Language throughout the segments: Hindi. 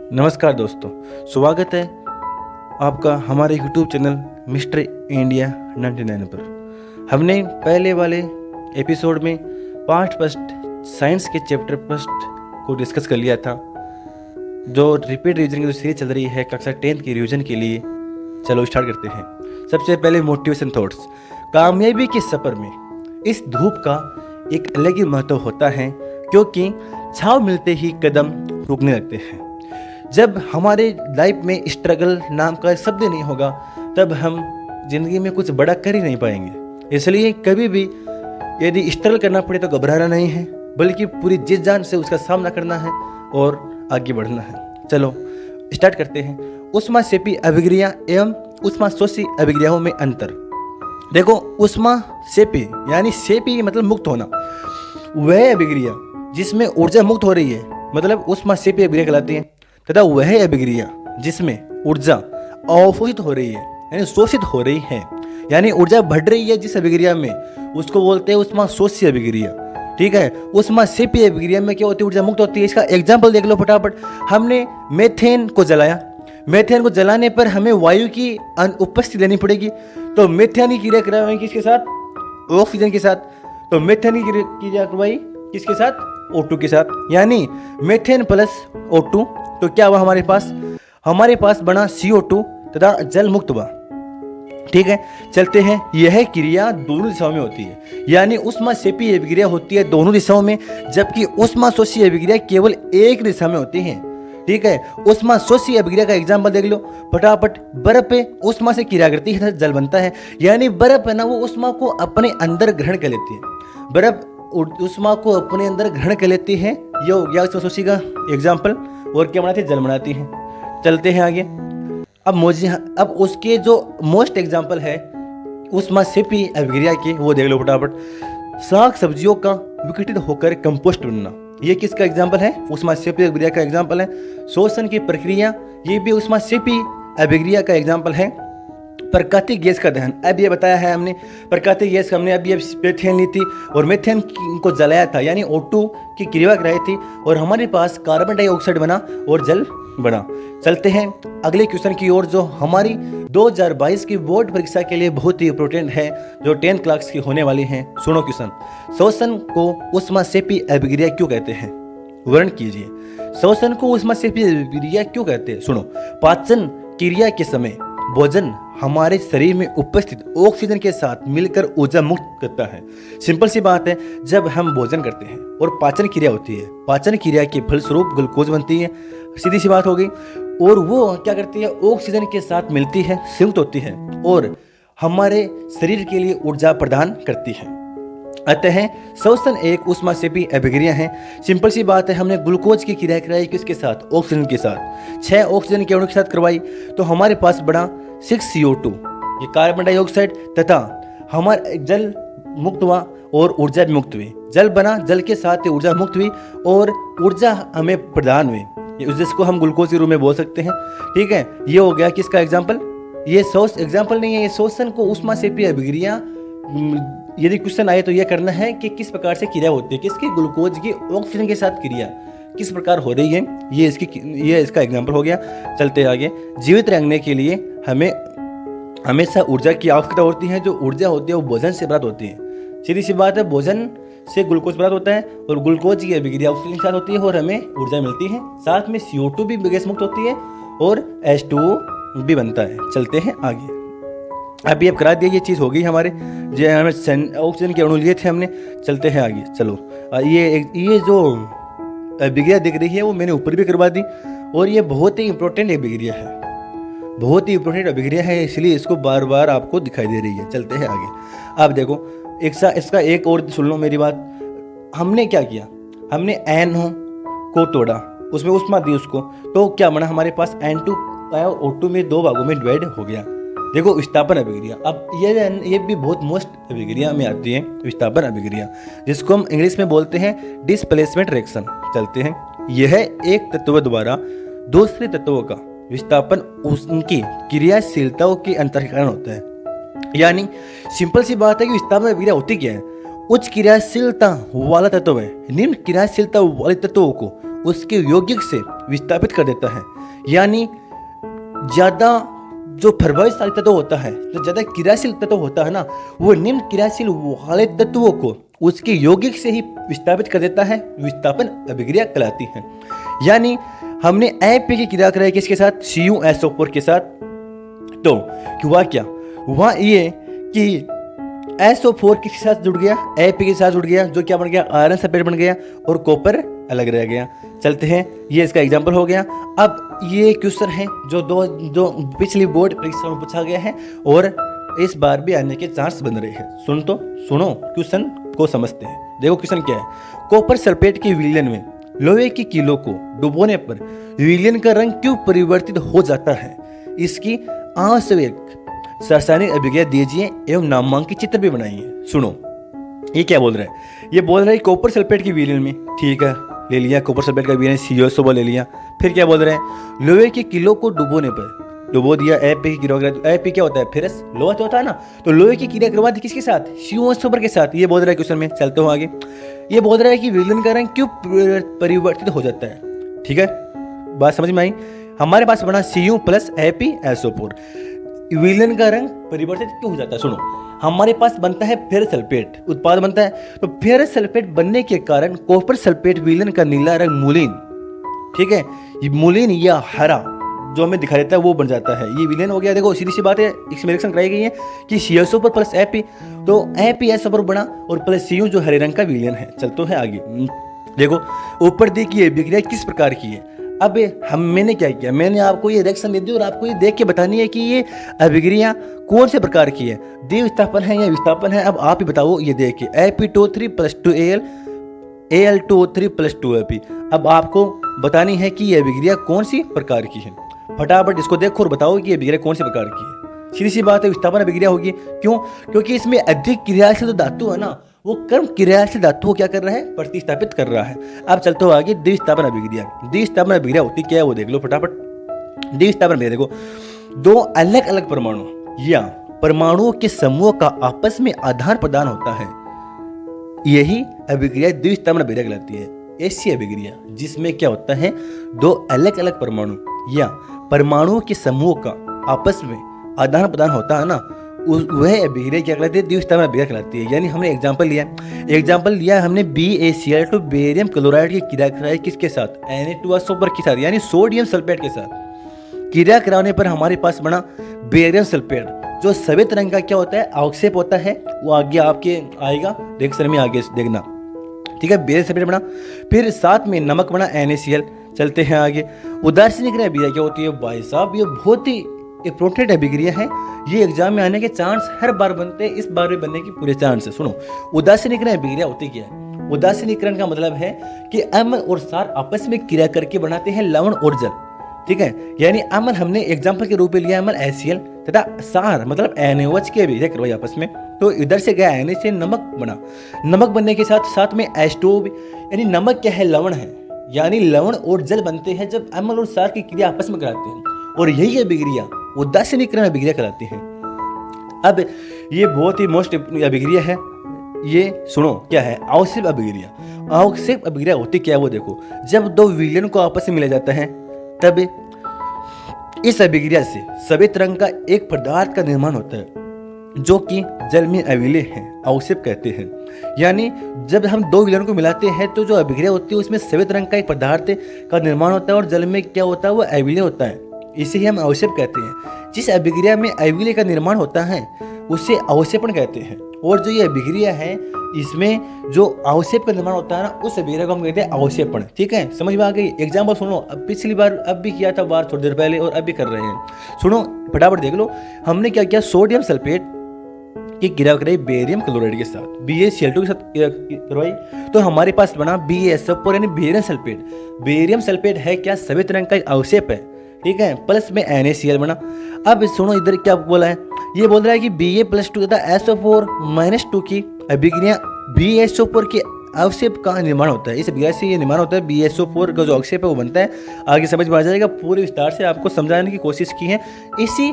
नमस्कार दोस्तों, स्वागत है आपका हमारे YouTube चैनल मिस्टर इंडिया 99 पर। हमने पहले वाले एपिसोड में पार्ट फर्स्ट साइंस के चैप्टर फर्स्ट को डिस्कस कर लिया था, जो रिपीट रिवीजन की जो सीरीज चल रही है कक्षा 10 की रिवीजन के लिए। चलो स्टार्ट करते हैं। सबसे पहले मोटिवेशन थॉट्स। कामयाबी के सफ़र में इस धूप का एक अलग ही महत्व होता है, क्योंकि छाँव मिलते ही कदम रुकने लगते हैं। जब हमारे लाइफ में स्ट्रगल नाम का शब्द नहीं होगा, तब हम जिंदगी में कुछ बड़ा कर ही नहीं पाएंगे। इसलिए कभी भी यदि स्ट्रगल करना पड़े तो घबराना नहीं है, बल्कि पूरी जी जान से उसका सामना करना है और आगे बढ़ना है। चलो स्टार्ट करते हैं। ऊष्माक्षेपी अभिक्रिया एवं ऊष्माशोषी अभिक्रियाओं में अंतर। देखो, ऊष्माक्षेपी यानी शेपी मतलब मुक्त होना, वह अभिक्रिया जिसमें ऊर्जा मुक्त हो रही है मतलब ऊष्माक्षेपी अभिक्रिया कहलाती है, तथा वह अभिक्रिया जिसमें ऊर्जा अवशोषित हो रही है यानी शोषित हो रही है, यानी ऊर्जा बढ़ रही है जिस अभिक्रिया में, उसको बोलते हैं ऊष्माशोषी अभिक्रिया। ठीक है। ऊष्माक्षेपी अभिक्रिया में क्या होती है? ऊर्जा मुक्त होती है। इसका एग्जाम्पल देख लो फटाफट। हमने मेथेन को जलाया, मेथेन को जलाने पर हमें वायु की उपस्थिति लेनी पड़ेगी, तो मेथेन की क्रिया करवाई किसके साथ? ऑक्सीजन के साथ। तो मेथेन की क्रिया करवाई किसके साथ? O2 के साथ, यानी मेथेन प्लस O2। तो क्या हुआ हमारे पास बना CO2 तथा जल मुक्त हुआ। ठीक है, चलते हैं। यह क्रिया दोनों दिशाओं में होती है, यानी ऊष्माक्षेपी अभिक्रिया होती है दोनों दिशाओं में, जबकि ऊष्माशोषी अभिक्रिया केवल एक दिशा में होती है। ठीक है। ऊष्माशोषी अभिक्रिया का एग्जाम्पल देख लो फटाफट। बर्फ पे ऊष्मा से क्रिया करती है, जल बनता है, यानी बर्फ है ना, वो ऊष्मा को अपने अंदर ग्रहण कर लेती है। बर्फ ऊष्मा को अपने अंदर ग्रहण कर लेती है, ये हो गया ऊष्माशोषी का एग्जाम्पल। और क्या बनाती है? जल बनाती है। चलते हैं आगे। अब उसके जो मोस्ट एग्जाम्पल है ऊष्माक्षेपी अभिक्रिया के, वो देख लो फटाफट। साग सब्जियों का विघटित होकर कंपोस्ट बनना, ये किसका एग्जाम्पल है? ऊष्माक्षेपी अभिक्रिया का एग्जाम्पल है। शोषण की प्रक्रिया, ये भी ऊष्माक्षेपी अभिक्रिया का एग्जाम्पल है। प्राकृतिक गैस का दहन, अब ये बताया है हमने। प्राकृतिक गैस हमने अभी मेथेन ली थी और मेथेन को जलाया था, यानी O2 की क्रिया कराई थी, और हमारे पास कार्बन डाइऑक्साइड बना और जल बना। चलते हैं अगले क्वेश्चन की ओर, जो हमारी 2022 की बोर्ड परीक्षा के लिए बहुत ही इंपॉर्टेंट है, जो 10th क्लास की होने वाली है। सुनो क्वेश्चन। शोषण को ऊष्माक्षेपी अभिक्रिया क्यों कहते हैं? वर्णन कीजिए। शोषण को ऊष्माक्षेपी अभिक्रिया क्यों कहते हैं? सुनो। पाचन क्रिया के समय भोजन हमारे शरीर में उपस्थित ऑक्सीजन के साथ मिलकर ऊर्जा मुक्त करता है। सिंपल सी बात है, जब हम भोजन करते हैं और पाचन क्रिया होती है, पाचन क्रिया के फलस्वरूप ग्लूकोज बनती है, सीधी सी बात हो गई, और वो क्या करती है? ऑक्सीजन के साथ मिलती है, संयुक्त होती है और हमारे शरीर के लिए ऊर्जा प्रदान करती है। अतः शोषण एक ऊष्माक्षेपी अभिक्रिया है। सिंपल सी बात है, हमने ग्लूकोज की क्रिया कराई किसके साथ? ऑक्सीजन के साथ। 6 ऑक्सीजन के अणु के साथ करवाई, तो हमारे पास बड़ा 6 CO2, ये कार्बन डाइऑक्साइड, तथा हमारा जल मुक्त हुआ और ऊर्जा भी मुक्त हुई। जल बना, जल के साथ ऊर्जा मुक्त हुई और ऊर्जा हमें प्रदान हुई, जिसको हम ग्लूकोज के रूप में बोल सकते हैं। ठीक है, ये हो गया किसका एग्जाम्पल? ये एग्जाम्पल नहीं है, ये शोषण को ऊष्माक्षेपी अभिक्रिया। यदि क्वेश्चन आए तो यह करना है कि किस प्रकार से क्रिया होती है, किसकी? ग्लूकोज की ऑक्सीजन के साथ क्रिया किस प्रकार हो रही है, ये इसका एग्जाम्पल हो गया। चलते आगे। जीवित रहने के लिए हमें हमेशा ऊर्जा की आवश्यकता होती है। जो ऊर्जा होती है वो भोजन से प्राप्त होती है। सीधी सी बात है, भोजन से ग्लूकोज प्राप्त होता है और ग्लूकोज की अभिक्रिया ऑक्सीजन के साथ होती है और हमें ऊर्जा मिलती है। साथ में CO2 भी गैस मुक्त होती है और H2O भी बनता है। चलते हैं आगे। अभी अब करा दिया, ये चीज़ हो गई हमारे, जो हमें ऑक्सीजन के अणु लिए थे हमने। चलते हैं आगे। चलो, ये जो अभिक्रिया दिख रही है वो मैंने ऊपर भी करवा दी, और ये बहुत ही इंपॉर्टेंट अभिक्रिया है, बहुत ही इंपॉर्टेंट अभिक्रिया है, इसलिए इसको बार बार आपको दिखाई दे रही है। चलते हैं आगे। अब देखो, इसका एक और सुन लो मेरी बात। हमने क्या किया? हमने NO को तोड़ा, उसमें ऊष्मा दी उसको, तो क्या बना? हमारे पास N2 और O2 में 2 भागों में डिवाइड हो गया। देखो, विस्थापन अभिक्रिया। अब ये भी बहुत मोस्ट अभिक्रिया में आती है, विस्थापन अभिक्रिया, जिसको हम इंग्लिश में बोलते हैं डिस्प्लेसमेंट रिएक्शन। चलते हैं। यह एक तत्व द्वारा दूसरे तत्वों का विस्थापन उनकी क्रियाशीलताओं के अंतर के कारण होता है। यानी सिंपल सी बात है कि विस्थापन अभिक्रिया होती क्या है? उच्च क्रियाशीलता वाला तत्व है निम्न क्रियाशीलता वाले तत्वों को उसके यौगिक से विस्थापित कर देता है। यानी ज़्यादा जो प्रभावशाली तत्व होता है, जो ज़्यादा क्रियाशील तत्व होता है ना, वो निम्न क्रियाशील वाले तत्वों को उसके यौगिक से ही विस्थापित कर देता है। विस्थापन अभिक्रिया कहलाती है। यानी हमने एपी की क्रिया कराई किसके साथ? CuSO4 के साथ। तो हुआ क्या? हुआ ये कि SO4 किसके साथ जुड़ गया? एपी के साथ जुड़ गया, जो क्या बन गया? आयरन सल्फेट बन गया और कॉपर अलग रह गया। चलते हैं, ये इसका एग्जाम्पल हो गया। अब ये क्वेश्चन है जो पिछली बोर्ड परीक्षा में पूछा गया है और इस बार भी आने के चांस बन रहे हैं। सुनो क्वेश्चन को समझते हैं। देखो क्वेश्चन क्या है। कॉपर सल्फेट के विलयन में लोहे की कीलों को डुबोने पर विलयन का रंग क्यों परिवर्तित हो जाता है? इसकी आवश्यक रासायनिक अभिक्रिया दीजिए एवं नामांकित चित्र भी बनाइए। सुनो ये क्या बोल रहा है। ये बोल रहा है कॉपर सल्फेट के विलयन में, ठीक है, ले लिया कॉपर सल्फेट का विलयन CuSO4 ले लिया। फिर क्या बोल रहे हैं? लोहे की किलो को डुबोने पर डुबो दिया, एपी की क्रिया। एपी क्या होता है? फेरस, लोहा तो होता है ना। तो लोहे की क्रिया करवा दी किसके साथ? CuSO4 के साथ। ये बोल रहा है क्वेश्चन में। चलते हो आगे। ये बोल रहा है कि विलयन का रंग क्यों परिवर्तित हो जाता है। ठीक है, बात समझ में आई? हमारे पास बना Cu प्लस ApSO4। विलयन का रंग परिवर्तित क्यों हो जाता है? सुनो, हमारे पास बनता है फेरस सल्फेट, उत्पाद बनता है। तो फेरस सल्फेट बनने के कारण कॉपर सल्फेट विलयन का नीला रंग मूलिन, ठीक है, ये मूलिन या हरा जो हमें दिखाई देता है वो बन जाता है। ये विलयन हो गया। देखो सीधी सी बात है, इसमें रिएक्शन कराई गई है कि CuSO4 प्लस Ap, तो ApSO4 बना और प्लस Cu जो हरे रंग का विलयन है। चलते हैं आगे। देखो ऊपर दी कि अभिक्रिया किस प्रकार की है। अब मैंने क्या किया, मैंने आपको ये रिएक्शन दे दी और आपको ये देख के बतानी है कि ये अभिक्रिया कौन से प्रकार की है, द्विविस्थापन है या विस्थापन है। अब आप ही बताओ ये देख के। Ap2O3 + 2Al, Al2O3 + 2Ap। अब आपको बतानी है कि ये अभिक्रिया कौन सी प्रकार की है। फटाफट इसको देखो और बताओ कि ये अभिक्रिया कौन सी प्रकार की है। सीधी सी बात है, विस्थापन अभिक्रिया होगी। क्यों? क्योंकि इसमें अधिक क्रियाशील धातु है ना, वो कम क्रियाशील धातु को क्या कर रहा है? प्रतिस्थापित कर रहा है। अब चलते हो आगे। द्विस्थापन अभिक्रिया। द्विस्थापन अभिक्रिया होती क्या है वो देख लो फटाफट। द्विस्थापन अभिक्रिया देखो, दो अलग अलग परमाणु या परमाणुओं के समूह का आपस में आदान प्रदान होता है, यही अभिक्रिया द्विस्थापन अभिक्रिया कहलाती है। ऐसी अभिक्रिया जिसमें क्या होता है, दो अलग अलग परमाणु या परमाणुओं के समूह का आपस में आदान प्रदान होता है ना, वह अभिक्रिया क्या कहलाती है? द्विस्थापन अभिक्रिया कहलाती है। यानी हमने एग्जाम्पल लिया हमने BaCl2 बेरियम क्लोराइड की क्रिया कराई किसके साथ? Na2SO4 के साथ, यानी सोडियम सल्फेट के साथ। क्रिया कराने पर हमारे पास बना बेरियम सल्फेट, जो सफेद रंग का क्या होता है? अवक्षेप होता है। वो आगे आपके आएगा रिएक्शन में, आगे देखना, ठीक है। बेरियम सल्फेट बना, फिर साथ में नमक बना NaCl। चलते हैं आगे। उदासीन अभिक्रिया क्या होती है भाई साहब? ये बहुत ही इंपॉर्टेंट अभिक्रिया है। ये एग्जाम में आने के चांस हर बार बनते हैं, इस बार भी बनने की पूरे चांस है। सुनो, उदासीनीकरण अभिक्रिया होती क्या है? उदासीनीकरण का मतलब है कि अम्ल और क्षार आपस में क्रिया करके बनाते हैं लवण और जल, ठीक है। यानी अम्ल हमने एग्जाम्पल के रूप में लिया अम्ल HCl, तथा क्षार मतलब NaOH के अभिक्रिया करवाई आपस में। तो इधर से गया Na से नमक बना। नमक बनने के साथ साथ में H2O, यानी नमक क्या है? लवण है। यानी लवण और जल बनते हैं जब अम्ल और क्षार की क्रिया आपस में कराते हैं, और यही अभिक्रिया उदासीनीकरण अभिक्रिया कहलाती है। अब ये बहुत ही मोस्ट अभिक्रिया है। ये सुनो क्या है? अवक्षेप अभिक्रिया। अवक्षेप अभिक्रिया होती क्या है वो देखो। जब दो विलयन को आपस में मिला जाता है तब इस अभिक्रिया से सफेद रंग का एक पदार्थ का निर्माण होता है जो कि जल में अविलय है, अवक्षेप कहते हैं। यानी जब हम दो विलयन को मिलाते हैं तो जो अभिक्रिया होती है उसमें सफेद रंग का एक पदार्थ का निर्माण होता है और जल में क्या होता है? वो अविलय होता है। इसे ही हम अवक्षेप कहते हैं। जिस अभिक्रिया में अविलय का निर्माण होता है उसे अवक्षेपण कहते हैं। और जो ये अभिक्रिया है इसमें जो अवक्षेप का निर्माण होता है ना, उस अभिक्रिया को हम कहते हैं अवक्षेपण, ठीक है। समझ में आ गई? एग्जाम्पल सुनो। अब पिछली बार अब भी किया था, बार थोड़ी देर पहले, और अब भी कर रहे हैं। सुनो फटाफट देख लो। हमने क्या किया? सोडियम सल्फेट की क्रिया कराई बेरियम क्लोराइड के साथ, BaCl2 के साथ करवाई। तो हमारे पास बना BaSO4 यानी बेरियम सल्फेट। बेरियम सल्फेट है क्या? सफेद रंग का एक अवक्षेप है, ठीक है। प्लस में NaCl बना। अब सुनो इधर क्या बोला है? ये बोल रहा है कि Ba+2 तथा SO4-2 की अभिक्रिया BaSO4 के अवक्षेप का निर्माण होता है। इस अभिक्रिया से ये निर्माण होता है। BaSO4 का जो अवक्षेप है वो बनता है। आगे समझ में आ जाएगा। पूरे विस्तार से आपको समझाने की कोशिश की है। इसी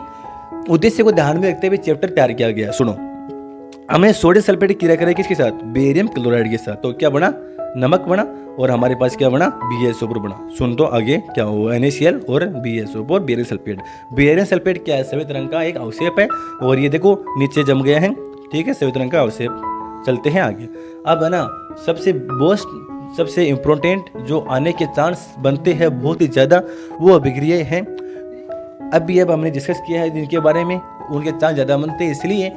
उद्देश्य को ध्यान में रखते हुए चैप्टर तैयार किया गया। सुनो, हमने सोडियम सल्फेट की क्रिया कराई किसके साथ? बेरियम क्लोराइड के साथ। तो क्या बना? नमक बना और हमारे पास क्या बना, BaSO4 बना। सुन तो आगे क्या हुआ, NaCl और BaSO4 barium sulphate. Barium sulphate क्या है, सफेद रंग का एक अवक्षेप है और ये देखो नीचे जम गया है, ठीक है, सफेद रंग का अवक्षेप। चलते हैं आगे। अब है ना सबसे इम्पोर्टेंट जो आने के चांस बनते हैं बहुत ही ज़्यादा, वो अभिक्रियाएं हैं। अब हमने डिस्कस किया है जिनके बारे में, उनके चांस ज़्यादा बनते हैं। इसलिए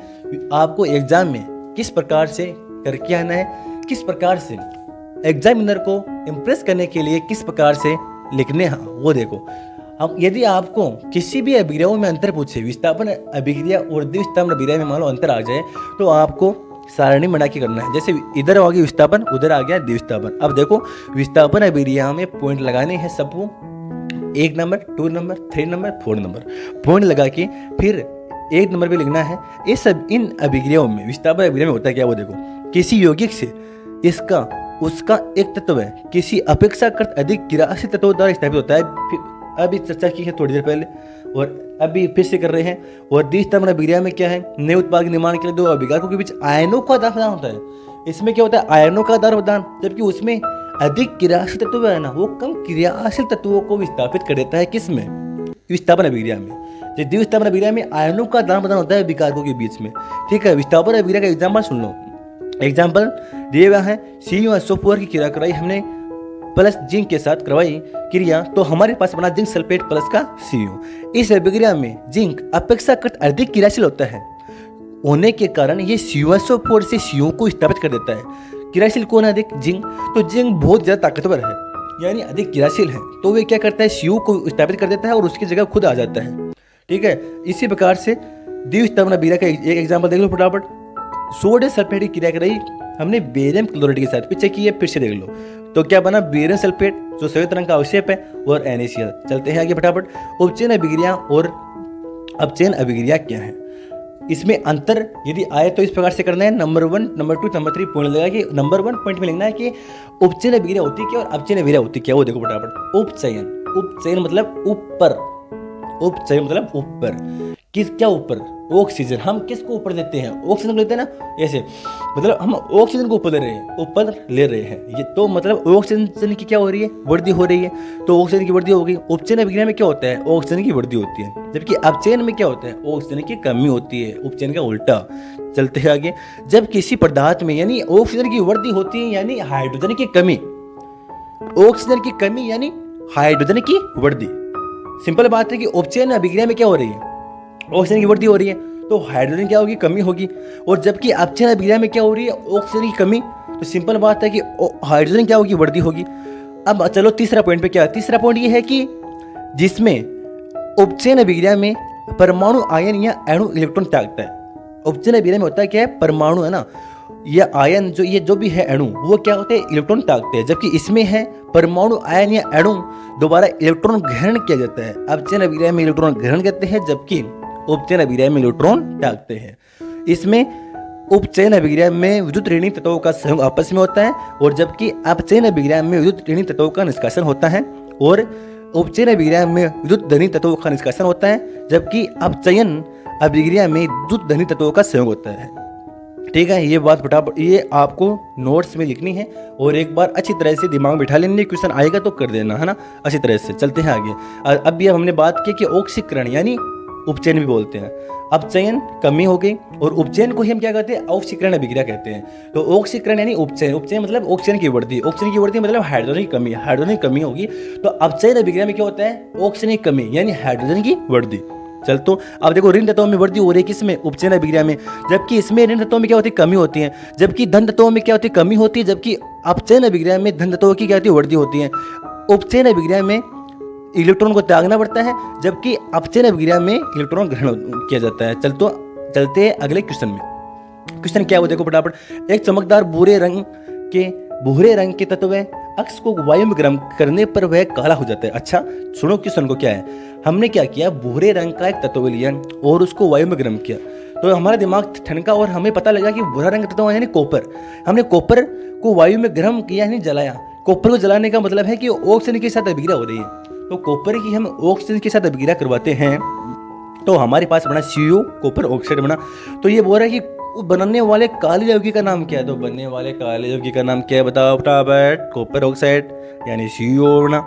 आपको एग्जाम में किस प्रकार से करके आना है, किस प्रकार से एग्जामिनर को इम्प्रेस करने के लिए किस प्रकार से लिखने हैं वो देखो। हम यदि आपको किसी भी अभिक्रियाओं में अंतर पूछे, विस्थापन अभिक्रिया और द्विस्थापन अभिक्रिया में मान लो अंतर आ जाए, तो आपको सारणी बना के करना है। जैसे इधर आ गया विस्थापन, उधर आ गया द्विस्थापन। अब देखो विस्थापन अभिक्रिया में पॉइंट लगाने हैं सबको, 1 number, 2 number, 3 number, 4 number point लगा के फिर 1 नंबर पे लिखना है। ये सब इन अभिक्रियाओं में, विस्थापन अभिक्रिया में होता है क्या वो देखो। किसी यौगिक से इसका उसका एक तत्व है किसी अपेक्षाकृत अधिक क्रियाशील तत्व द्वारा स्थापित होता है। अभी चर्चा की है थोड़ी देर पहले और अभी फिर से कर रहे हैं। और द्विस्थापन अभिक्रिया में क्या है, नए उत्पाद के निर्माण के लिए 2 अभिकारकों के बीच आयनों का आदान प्रदान होता है। इसमें क्या होता है, आयनों का आदान प्रदान, जबकि उसमें अधिक क्रियाशील तत्व है ना, वो कम क्रियाशील तत्वों को विस्थापित कर देता है। किसमें, विस्थापन अभिक्रिया में। द्विस्थापन अभिक्रिया में आयनों का आदान प्रदान होता है विकारकों के बीच में, ठीक है। विस्थापन अभिक्रिया का एग्जाम्पल सुन लो। एग्जाम्पल दिए हुआ है, CuSO4 की क्रिया कराई हमने प्लस जिंक के साथ करवाई क्रिया, तो हमारे पास बना जिंक सल्फेट प्लस का Cu। इस अभिक्रिया में जिंक अपेक्षाकृत अधिक क्रियाशील होता है, होने के कारण ये CuSO4 से Cu को स्थापित कर देता है। क्रियाशील कौन है अधिक, जिंक। तो जिंक बहुत ज़्यादा ताकतवर है, यानी अधिक क्रियाशील है, तो वे क्या करता है, Cu को स्थापित कर देता है और उसकी जगह खुद आ जाता है, ठीक है। इसी प्रकार से द्विस्थापन अभिक्रिया का एक एग्जाम्पल देख लो फटाफट। सोडियम सल्फेट की क्रिया कराई हमने बेरियम क्लोराइड के साथ, पीछे की है फिर से देख लो, तो क्या बना, बेरियम सल्फेट जो सफेद रंग का अवक्षेप है और NaCl। चलते हैं आगे फटाफट। उपचयन अभिक्रिया और अपचयन अभिक्रिया क्या है, इसमें अंतर यदि आए तो इस प्रकार से करना है। नंबर 1, नंबर 2, नंबर 3 पॉइंट लगा कि नंबर 1 पॉइंट में लिखना है कि उपचयन अभिक्रिया होती क्या और अपचयन अभिक्रिया होती क्या, वो देखो फटाफट। उपचयन मतलब ऊपर, उपचयन मतलब ऊपर, किस क्या ऊपर, ऑक्सीजन। हम किसको ऊपर देते हैं, ऑक्सीजन को लेते हैं ना, ऐसे मतलब हम ऑक्सीजन को ऊपर ले रहे हैं, ऊपर ले रहे हैं ये, तो मतलब ऑक्सीजन की क्या हो रही है, वृद्धि हो रही है, तो ऑक्सीजन की वृद्धि हो गई। उपचयन अभिक्रिया में क्या होता है, ऑक्सीजन की वृद्धि होती है, जबकि अपचयन में क्या होता है, ऑक्सीजन की कमी होती है, उपचयन का उल्टा। चलते हैं आगे। जब किसी पदार्थ में यानी ऑक्सीजन की वृद्धि होती है यानी हाइड्रोजन की कमी, ऑक्सीजन की कमी यानी हाइड्रोजन की वृद्धि। सिंपल बात है कि उपचयन अभिक्रिया में क्या हो रही है, ऑक्सीजन की वृद्धि हो रही है, तो हाइड्रोजन क्या होगी, कमी होगी। और जबकि अपचयन अभिक्रिया में क्या हो रही है, ऑक्सीजन की कमी, तो सिंपल बात है कि हाइड्रोजन क्या होगी, वृद्धि होगी। अब चलो तीसरा पॉइंट पे क्या है, तीसरा पॉइंट ये है कि जिसमें उपचयन अभिक्रिया में परमाणु आयन या अणु इलेक्ट्रॉन त्यागता है। उपचयन अभिक्रिया में होता है क्या है, परमाणु है ना, या आयन जो भी है अणु, वो क्या होते हैं, इलेक्ट्रॉन त्यागते हैं, जबकि इसमें है परमाणु आयन या अणु दोबारा इलेक्ट्रॉन ग्रहण किया जाता है। अपचयन अभिक्रिया में इलेक्ट्रॉन ग्रहण करते हैं, जबकि उपचयन अभिक्रिया में इलेक्ट्रॉन त्यागते हैं। इसमें उपचयन अभिक्रिया में विद्युत ऋणात्मक तत्वों का संयोग आपस में होता है, और जबकि अपचयन अभिक्रिया में विद्युत ऋणात्मक तत्वों का निष्कासन होता है, और उपचयन अभिक्रिया में विद्युत धनी तत्वों का निष्कासन होता है, जबकि अपचयन अभिक्रिया में विद्युत धनी तत्वों का संयोग होता है। ठीक है, ये बात फटाफट ये आपको नोट्स में लिखनी है और एक बार अच्छी तरह से दिमाग में बिठा लेनी, क्वेश्चन आएगा तो कर देना, है ना, अच्छी तरह से। चलते हैं आगे। अब भी हमने बात की कि ऑक्सीकरण यानी उपचयन भी बोलते हैं। अपचयन कमी हो गई और उपचयन को ही हम क्या कहते हैं, ऑक्सीकरण अभिक्रिया कहते हैं। तो ऑक्सीकरण यानी उपचयन, उपचयन मतलब ऑक्सीजन की वृद्धि, ऑक्सीजन की वृद्धि मतलब हाइड्रोजन की कमी, हाइड्रोजन की कमी होगी। तो अपचयन अभिक्रिया में क्या होता है, ऑक्सीजन की कमी यानी हाइड्रोजन की वृद्धि। चल तो अब देखो ऋण तत्वों में वृद्धि हो रही है किसमें, उपचयन अभिक्रिया में, जबकि इसमें ऋण तत्वों में क्या होती है, कमी होती है, जबकि धन तत्वों में क्या होती है, कमी होती है, जबकि अपचयन अभिक्रिया में धन तत्वों की क्या होती है, वृद्धि होती है। उपचयन अभिक्रिया में इलेक्ट्रॉन को त्यागना पड़ता है, जबकि अपचयन अभिक्रिया में इलेक्ट्रॉन ग्रहण किया जाता है। चलते हैं अगले क्वेश्चन में। क्वेश्चन क्या है वो देखो फटाफट। एक चमकदार भूरे रंग के तत्व अक्ष को वायु में गर्म करने पर वह काला हो जाता है। अच्छा सुनो क्वेश्चन को क्या है, हमने क्या किया, भूरे रंग का एक तत्व लिया और उसको वायु में गर्म किया, तो हमारा दिमाग ठनका और हमें पता लगा कि भूरा रंग का तत्व यानी कॉपर। हमने कॉपर को वायु में गर्म किया यानी जलाया। कॉपर को जलाने का मतलब है कि ऑक्सीजन के साथ अभिक्रिया हो रही है, तो कॉपर की हम ऑक्सीजन के साथ अभिक्रिया करवाते हैं, तो हमारे पास बना CO कॉपर ऑक्साइड बना। तो ये बोल रहा है कि वो बनाने वाले काले यौगिक का नाम क्या है? तो बनने वाले काले यौगिक का नाम क्या है बताओ फटाफट? कॉपर ऑक्साइड यानी CO ना।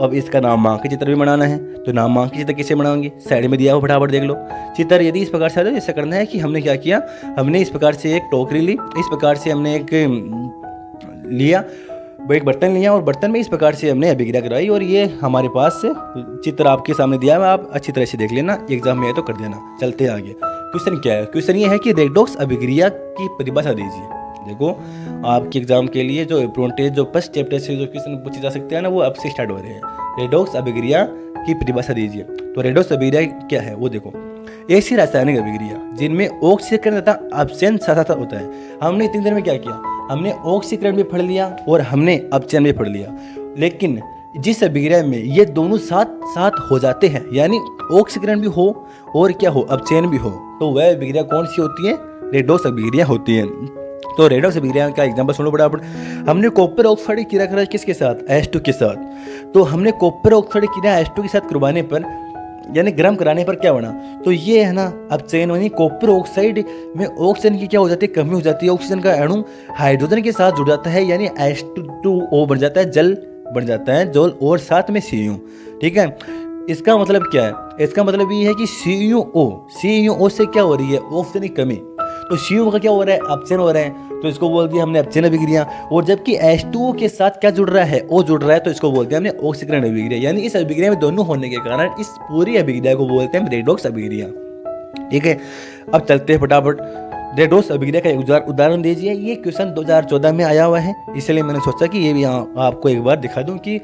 अब इसका नामांकित चित्र भी बनाना है, तो नामांकित चित्र कैसे बनाएंगे? साइड में दिया हो, फटाफट देख लो चित्र। यदि इस प्रकार से आता है, ऐसा करना है कि हमने क्या किया, हमने इस प्रकार से एक टोकरी ली, इस प्रकार से हमने एक लिया, एक बर्तन लिया और बर्तन में इस प्रकार से हमने अभिक्रिया कराई और ये हमारे पास से चित्र आपके सामने दिया है, आप अच्छी तरह से देख लेना, एग्जाम में आए तो कर देना। चलते हैं आगे। क्वेश्चन क्या है? क्वेश्चन ये है कि रेडॉक्स अभिक्रिया की परिभाषा दीजिए। देखो आपके एग्जाम के लिए जो इम्पोर्टेंट जो फर्स्ट चैप्टर से जो क्वेश्चन पूछे जा सकते हैं ना, वो अब से स्टार्ट हो रहे हैं। रेडॉक्स अभिक्रिया की परिभाषा दीजिए। तो रेडॉक्स अभिक्रिया क्या है वो देखो, ऐसी रासायनिक अभिक्रिया जिनमें ऑक्सीकरण तथा अपचयन साथ साथ होता है। हमने इतनी देर में क्या किया, हमने ऑक्सीकरण भी पढ़ लिया और हमने अपचयन भी पढ़ लिया, लेकिन जिस अभिक्रिया में ये दोनों साथ साथ हो जाते हैं, यानी ऑक्सीकरण भी हो और क्या हो, अपचयन भी हो, तो वह अभिक्रिया कौन सी होती है? रेडॉक्स अभिक्रिया होती है। तो रेडॉक्स अभिक्रिया का एग्जांपल सुनो फटाफट। हमने कॉपर ऑक्साइड की क्रिया कराई किसके साथ? H2 के साथ। तो हमने कॉपर ऑक्साइड की क्रिया H2 के साथ करवाने पर, यानी गर्म कराने पर क्या बना? तो ये है ना अपचयन, यानी कॉपर ऑक्साइड में ऑक्सीजन की क्या हो जाती है, कमी हो जाती है। ऑक्सीजन का अणु हाइड्रोजन के साथ जुड़ जाता है, यानी H2O बन जाता है, जल बन जाता है, जल और साथ में CU। ठीक है, इसका मतलब क्या है? इसका मतलब ये है कि CuO से क्या हो रही है, ऑक्सीजन की कमी, तो CO का क्या हो रहा है, अपचयन हो रहा है, तो इसको बोल दिया हमने अपचयन अभिक्रिया। और जबकि H2O के साथ क्या जुड़ रहा है, O जुड़ रहा है, तो इसको बोलते हैं हमने ऑक्सीकरण अभिक्रिया। यानी इस अभिक्रिया में दोनों होने के कारण इस पूरी अभिक्रिया को बोलते हैं रेडॉक्स अभिक्रिया। ठीक है, अब चलते हैं फटाफट। रेडॉक्स अभिक्रिया का एक उदाहरण दीजिए। ये क्वेश्चन 2014 में आया हुआ है, इसलिए मैंने सोचा कि ये भी आपको एक बार दिखा दूं कि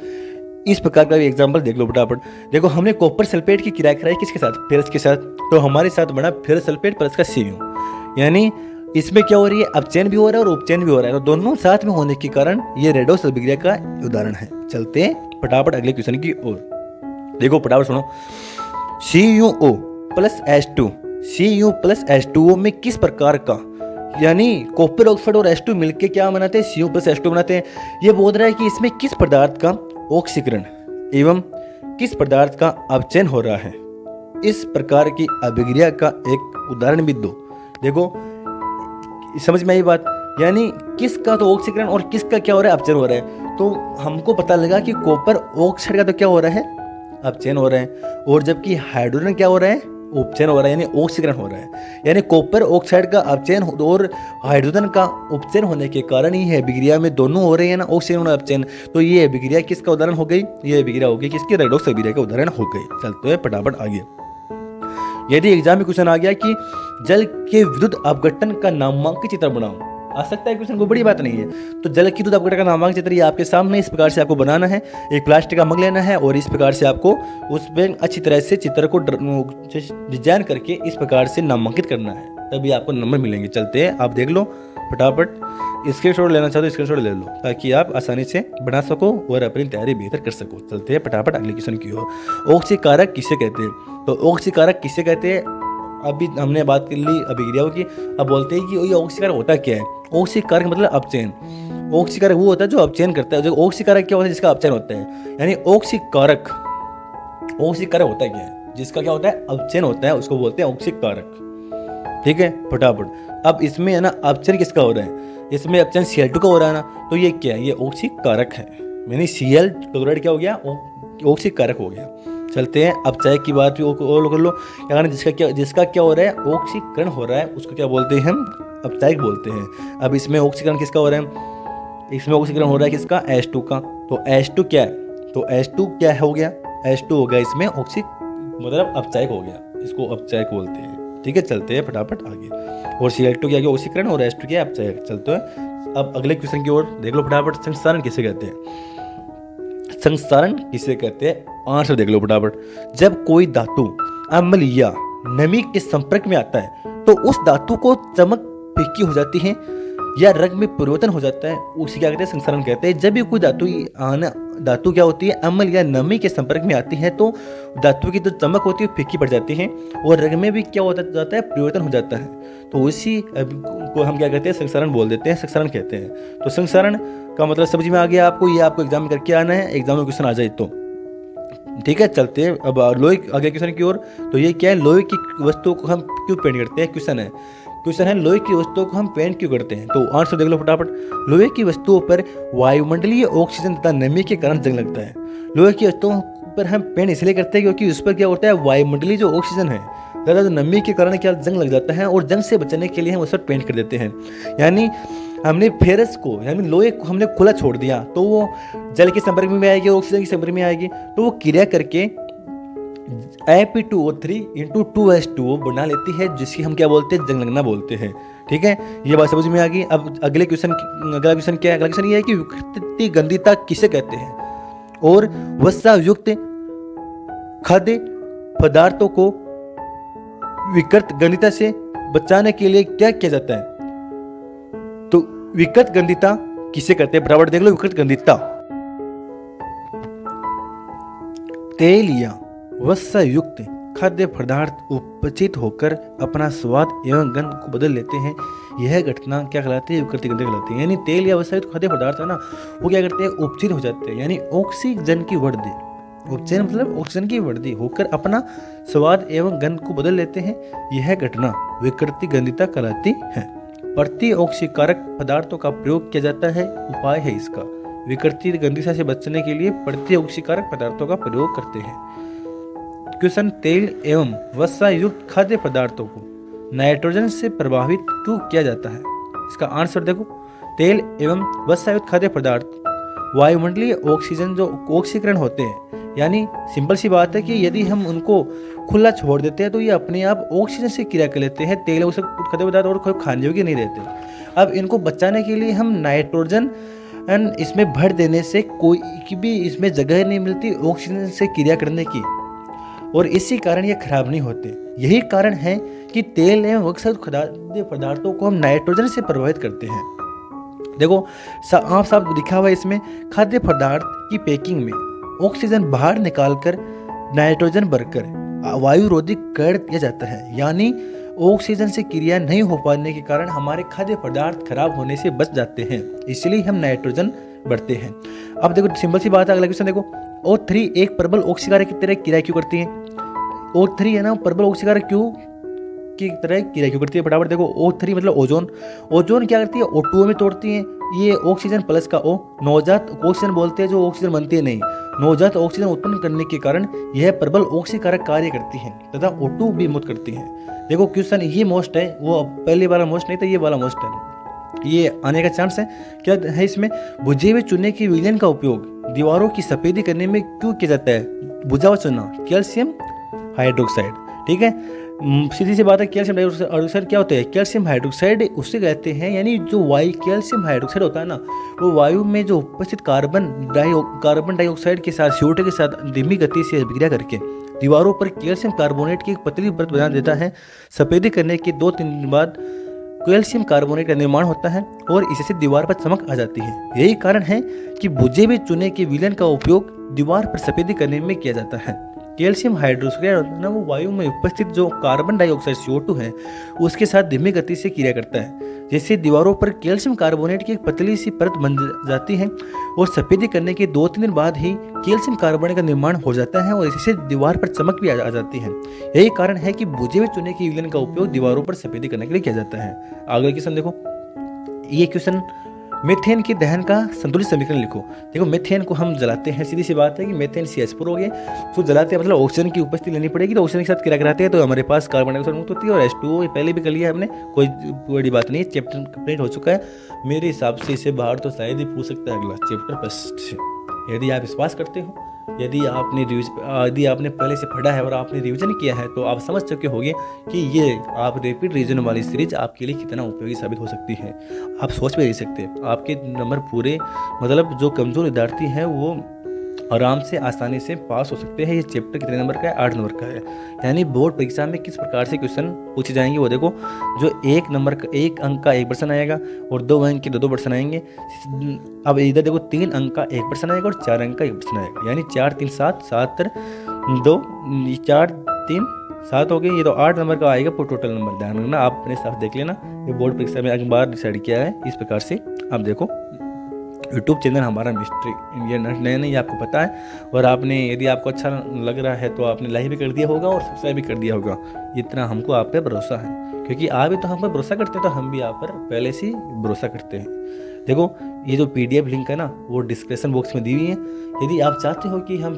इस प्रकार का भी एग्जाम्पल देख लो फटाफट। देखो हमने कॉपर सल्फेट की क्रिया कराई किसके साथ? फेरस के साथ। तो हमारे साथ बना फेरस सल्फेट प्लस का CU, यानी इसमें क्या हो रही है, अपचयन भी हो रहा है और उपचयन भी हो रहा है, तो दोनों साथ में होने के कारण ये रेडॉक्स अभिक्रिया का उदाहरण है। चलते हैं फटाफट अगले क्वेश्चन की ओर। देखो फटाफट सुनो, CuO प्लस H2O में किस प्रकार का, यानी कॉपर ऑक्साइड और H2 मिलके क्या बनाते हैं, CuO प्लस H2 बनाते हैं। ये बोल रहा है कि इसमें किस पदार्थ का ऑक्सीकरण एवं किस पदार्थ का अपचयन हो रहा है। इस प्रकार की अभिक्रिया का एक उदाहरण भी दो। देखो समझ में आई बात, यानी किसका तो ऑक्सीकरण और किसका क्या हो रहा है, अपचयन हो रहा है। तो हमको पता लगा कि कॉपर ऑक्साइड का तो क्या हो रहा है, अपचयन हो रहा है, और जबकि हाइड्रोजन क्या हो रहा है, उपचयन हो रहा है, यानी ऑक्सीकरण हो रहा है। यानी कॉपर ऑक्साइड का अपचयन और हाइड्रोजन का उपचयन होने के कारण ही अभिक्रिया में दोनों हो रहे हैं ना, ऑक्सीकरण और अपचयन। तो ये अभिक्रिया किसका उदाहरण हो गई? ये अभिक्रिया हो गई किसकी? रेडॉक्स अभिक्रिया का उदाहरण हो गई। चलते हैं फटाफट आगे। यदि एग्जाम में क्वेश्चन आ गया कि जल के विद्युत अपघटन का नामांकित चित्र बनाओ, आ सकता है क्वेश्चन, कोई बड़ी बात नहीं है। तो जल की विद्युत अपघटन का नामांकित चित्र ये आपके सामने इस प्रकार से आपको बनाना है। एक प्लास्टिक का मग लेना है और इस प्रकार से आपको उसमें अच्छी तरह से चित्र को डिजाइन करके इस प्रकार से नामांकित करना है, तभी आपको नंबर मिलेंगे। चलते हैं, आप देख लो फटाफट। स्क्रीनशॉट लेना चाहो तो स्क्रीनशॉट ले लो, ताकि आप आसानी से बना सको और अपनी तैयारी बेहतर कर सको। चलते हैं फटाफट अगले क्वेश्चन की ओर। ऑक्सीकारक किसे कहते हैं? तो ऑक्सीकारक किसे कहते हैं? अभी हमने बात कर ली अभिक्रियाओं की, अब बोलते हैं कि ये ऑक्सीकारक होता क्या है। ऑक्सीकारक मतलब अपचयन। ऑक्सीकारक वो होता है जो अपचयन करता है। जो ऑक्सीकारक क्या होता है? जिसका अपचयन होता है। यानी ऑक्सीकारक होता है क्या है? जिसका क्या होता है? अपचयन होता है, उसको बोलते हैं ऑक्सीकारक। ठीक है फटाफट। अब इसमें है ना अपचयन किसका हो रहा है? इसमें अपचयन Cl2 का हो रहा है ना, तो ये क्या है? ये ऑक्सीकारक है, यानी Cl क्लोराइड क्या हो गया? ऑक्सीकारक हो गया। चलते हैं अपचय की बात भी और कर लो, यानी जिसका क्या हो रहा है? ऑक्सीकरण हो रहा है, उसको क्या बोलते हैं? हम अपचयक बोलते हैं। अब इसमें ऑक्सीकरण किसका हो रहा है? इसमें ऑक्सीकरण हो रहा है किसका? H2 का। तो H2 क्या है? तो H2 क्या हो गया? H2 हो गया इसमें मतलब अपचयक हो गया, इसको अपचयक बोलते हैं। ठीक है, चलते हैं फटाफट आगे। और Cl2 क्या गया? ऑक्सीकरण, और H2 क्या है? अपचयक। चलते हैं अब अगले क्वेश्चन की ओर। देख लो फटाफट, संसारण किसे कहते हैं? संसारण किसे कहते हैं? आंसर देख लो फटाफट। जब कोई धातु अम्ल या नमी के संपर्क में आता है तो उस धातु को चमक फीकी हो जाती है या रंग में परिवर्तन हो जाता है, उसे क्या कहते हैं? संसारण कहते हैं। जब भी कोई धातु क्या होती है? अम्ल या नमी के संपर्क में आती है तो धातु की जो चमक होती है फीकी पड़ जाती है और रंग में भी क्या होता जाता है? परिवर्तन हो जाता है। तो उसी को हम क्या कहते हैं? संसारण बोल देते हैं, संसारण कहते हैं। तो संसारण का मतलब समझ में आ गया आपको? ये आपको एग्जाम में करके आना है, एग्जाम में क्वेश्चन आ जाए तो। ठीक है, चलते हैं अब लोहे आगे क्वेश्चन की ओर। तो ये क्या है? लोहे की वस्तुओं को हम क्यों पेंट करते हैं? क्वेश्चन है क्वेश्चन है लोहे की वस्तुओं को हम पेंट क्यों करते हैं? तो आंसर देख लो फटाफट। लोहे की वस्तुओं पर वायुमंडलीय ऑक्सीजन तथा नमी के कारण जंग लगता है। लोहे की वस्तुओं पर हम पेंट इसलिए करते हैं क्योंकि उस पर क्या होता है, वायुमंडलीय जो ऑक्सीजन है ज़्यादा जो नमी के कारण क्या जंग लग जाता है, और जंग से बचने के लिए हम उस पर पेंट कर देते हैं। यानी हमने फेरस को यानी लोहे को हमने खुला छोड़ दिया तो वो जल के संपर्क में आएगी, ऑक्सीजन के संपर्क में आएगी, तो वो क्रिया करके Fe2O3 इंटू 2H2O बना लेती है, जिसकी हम क्या बोलते हैं, जंग लगना बोलते हैं। ठीक है, ये बात समझ में आ गई। अब अगला क्वेश्चन क्या है? अगला क्वेश्चन ये है कि विकृति गंधिता किसे कहते हैं, और वसा युक्त खाद्य पदार्थों को विकृत गंधिता से बचाने के लिए क्या किया जाता है? तो विकृत गंधिता किसे कहते हैं? बराबर देख लो, विकृत गंधिता तेल या वसा युक्त खाद्य पदार्थ उपचित होकर अपना स्वाद एवं गंध को बदल लेते हैं, यह घटना क्या कहलाती है? विकृति गंधिता कहलाती है। यानी तेल या वसा युक्त खाद्य पदार्थ है ना, वो क्या करते हैं, उपचित हो जाते हैं, यानी ऑक्सीजन की वृद्धि, उपचयन मतलब ऑक्सीजन की वृद्धि होकर अपना स्वाद एवं गंध को बदल लेते हैं, यह घटना विकृति गंधिता कहलाती है। प्रति ऑक्सीकारक पदार्थों का प्रयोग किया जाता है, उपाय है इसका। विकृति गंधिता से बचने के लिए प्रति ऑक्सीकारक पदार्थों का प्रयोग करते हैं। क्वेश्चन, तेल एवं वसा युक्त खाद्य पदार्थों को नाइट्रोजन से प्रभावित क्यों किया जाता है? इसका आंसर देखो। तेल एवं वसा युक्त खाद्य पदार्थ वायुमंडलीय ऑक्सीजन जो ऑक्सीकरण होते हैं, यानी सिंपल सी बात है कि यदि हम उनको खुला छोड़ देते हैं तो ये अपने आप ऑक्सीजन से क्रिया कर लेते हैं, तेल और खाद्य पदार्थ और कोई खाने योग्य नहीं रहते। अब इनको बचाने के लिए हम नाइट्रोजन इसमें भर देने से कोई भी इसमें जगह नहीं मिलती ऑक्सीजन से क्रिया करने की, और इसी कारण ये खराब नहीं होते। यही कारण है कि तेल एवं वसा युक्त खाद्य पदार्थों को हम नाइट्रोजन से प्रभावित करते हैं। देखो आप साफ लिखा हुआ है इसमें, खाद्य पदार्थ की पैकिंग में ऑक्सीजन बाहर निकालकर नाइट्रोजन भरकर वायुरोधी कर दिया जाता है, यानी ऑक्सीजन से क्रिया नहीं हो पाने के कारण हमारे खाद्य पदार्थ खराब होने से बच जाते हैं, इसलिए हम नाइट्रोजन बढ़ते हैं। अब देखो सिंपल सी बात है, अगला क्वेश्चन देखो। O3 एक प्रबल ऑक्सीकारक की तरह क्रिया क्यों करती है? O3 है ना, प्रबल ऑक्सीकारक क्यों की तरह क्रिया क्यों करती है? फटाफट देखो। O3 मतलब ओजोन। ओजोन क्या करती है? O2 में तोड़ती है, ये ऑक्सीजन प्लस का O, नवजात ऑक्सीजन बोलते हैं जो ऑक्सीजन बनती है नहीं, नवजात ऑक्सीजन उत्पन्न करने के कारण यह प्रबल ऑक्सीकारक कार्य करती है तथा O2 भी मुक्त करती है। देखो क्वेश्चन ये मोस्ट है, वो पहले वाला मोस्ट नहीं था, ये वाला मोस्ट है, ये आने का चांस है। क्या है इसमें? बुझे हुए चूने के विलयन का उपयोग दीवारों की सफेदी करने में क्यों किया जाता है? बुझा हुआ चूना कैल्शियम हाइड्रोक्साइड। ठीक है, सीधी सी बात है, कैल्शियम हाइड्रोक्साइड क्या होता है? कैल्शियम हाइड्रोक्साइड उसे कहते हैं, यानी जो कैल्शियम हाइड्रोक्साइड होता है ना, वो वायु में जो उपस्थित कार्बन डाइऑक्साइड के साथ CO2 के साथ धीमी गति से क्रिया करके दीवारों पर कैल्शियम कार्बोनेट की एक पतली परत बना देता है। सफेदी करने के 2-3 दिन बाद कैल्शियम कार्बोनेट का निर्माण होता है और इससे दीवार पर चमक आ जाती है। यही कारण है कि बुझे हुए चूने के विलयन का उपयोग दीवार पर सफेदी करने में किया जाता है। कैल्शियम हाइड्रोक्साइड ना, वो वायु में उपस्थित जो कार्बन डाइऑक्साइड CO2 है उसके साथ धीमी गति से क्रिया करता है, जिससे दीवारों पर कैल्शियम कार्बोनेट की एक पतली सी परत बन जाती है और सफेदी करने के 2-3 दिन बाद ही कैल्शियम कार्बोनेट का निर्माण हो जाता है और इससे दीवार पर चमक भी आ जाती है। यही कारण है कि बुझे हुए चूने के विलयन का उपयोग दीवारों पर सफेदी करने के लिए किया जाता है। अगला क्वेश्चन देखो, ये क्वेश्चन, मीथेन के दहन का संतुलित समीकरण लिखो। देखो मीथेन को हम जलाते हैं, सीधी सी बात है कि मीथेन CH4 हो गया, उसको जलाते हैं मतलब ऑक्सीजन की उपस्थिति लेनी पड़ेगी, तो ऑक्सीजन के साथ क्रिया कराते हैं तो हमारे पास कार्बन डाइऑक्साइड मुक्त होती है और H2O पहले भी कर लिया हमने, कोई बड़ी बात नहीं, चैप्टर कंप्लीट हो चुका है। मेरे हिसाब से इसे बाहर तो शायद ही पूछ सकता है अगला चैप्टर फर्स्ट से, यदि आप विश्वास करते हो। यदि आपने पहले से पढ़ा है और आपने रिवीजन किया है तो आप समझ चुके होंगे कि ये आप रैपिड रिवीजन वाली सीरीज आपके लिए कितना उपयोगी साबित हो सकती है। आप सोच भी नहीं सकते, आपके नंबर पूरे मतलब जो कमज़ोर विद्यार्थी हैं वो आराम से आसानी से पास हो सकते हैं। ये चैप्टर कितने नंबर का है? 8 नंबर का है। यानी बोर्ड परीक्षा में किस प्रकार से क्वेश्चन पूछे जाएंगे वो देखो, जो 1 अंक का 1 प्रश्न आएगा और 2 अंक के 2 प्रश्न आएंगे। अब इधर देखो 3 अंक का 1 प्रश्न आएगा और 4 अंक का 1 प्रश्न आएगा, यानी 4 3 7 7 2 4 3 7 हो गए। ये तो 8 नंबर का आएगा टोटल नंबर, ध्यान रखना, आप अपने साथ देख लेना। ये बोर्ड परीक्षा में अगली बार डिसाइड किया है इस प्रकार से। आप देखो यूट्यूब चैनल हमारा मिस्ट्री इंडिया 99 ये आपको पता है। और आपने, यदि आपको अच्छा लग रहा है तो आपने लाइक भी कर दिया होगा और सब्सक्राइब भी कर दिया होगा। इतना हमको आप पे भरोसा है, क्योंकि आप भी तो हम पर भरोसा करते हैं, तो हम भी आप पर पहले से ही भरोसा करते हैं। देखो, ये जो PDF लिंक है ना, वो डिस्क्रिप्शन बॉक्स में दी हुई है। यदि आप चाहते हो कि हम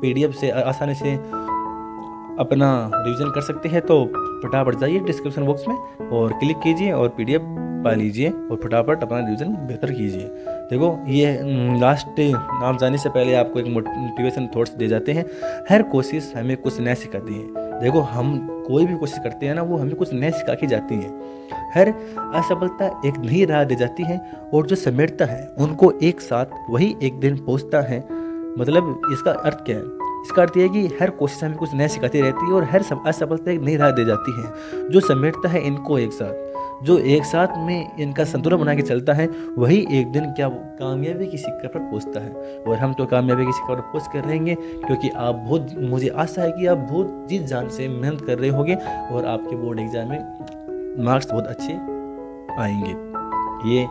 PDF से आसानी से अपना रिवीजन कर सकते हैं, तो फटाफट जाइए डिस्क्रिप्शन बॉक्स में और क्लिक कीजिए और PDF पा लीजिए और फटाफट अपना रिवीजन बेहतर कीजिए। देखो, ये लास्ट नाम जाने से पहले आपको एक मोटिवेशन थॉट्स दे जाते हैं। हर कोशिश हमें कुछ नया सिखाती है। देखो, हम कोई भी कोशिश करते हैं ना, वो हमें कुछ नया सिखा के जाती है। हर असफलता एक नई राह दे जाती है, और जो समेटता है उनको एक साथ वही एक दिन पहुंचता है। मतलब इसका अर्थ क्या है? इसका अर्थ यह है कि हर कोशिश हमें कुछ नया सिखाती रहती है और हर असफलता एक नई राह दे जाती है। जो समेटता है इनको एक साथ, जो एक साथ में इनका संतुलन बना के चलता है, वही एक दिन क्या कामयाबी की शिखर पर पहुंचता है। और हम तो कामयाबी की शिखर पर पहुंच कर रहेंगे, क्योंकि आप बहुत, मुझे आशा है कि आप बहुत जी जान से मेहनत कर रहे होंगे और आपके बोर्ड एग्जाम में मार्क्स बहुत अच्छे आएंगे। ये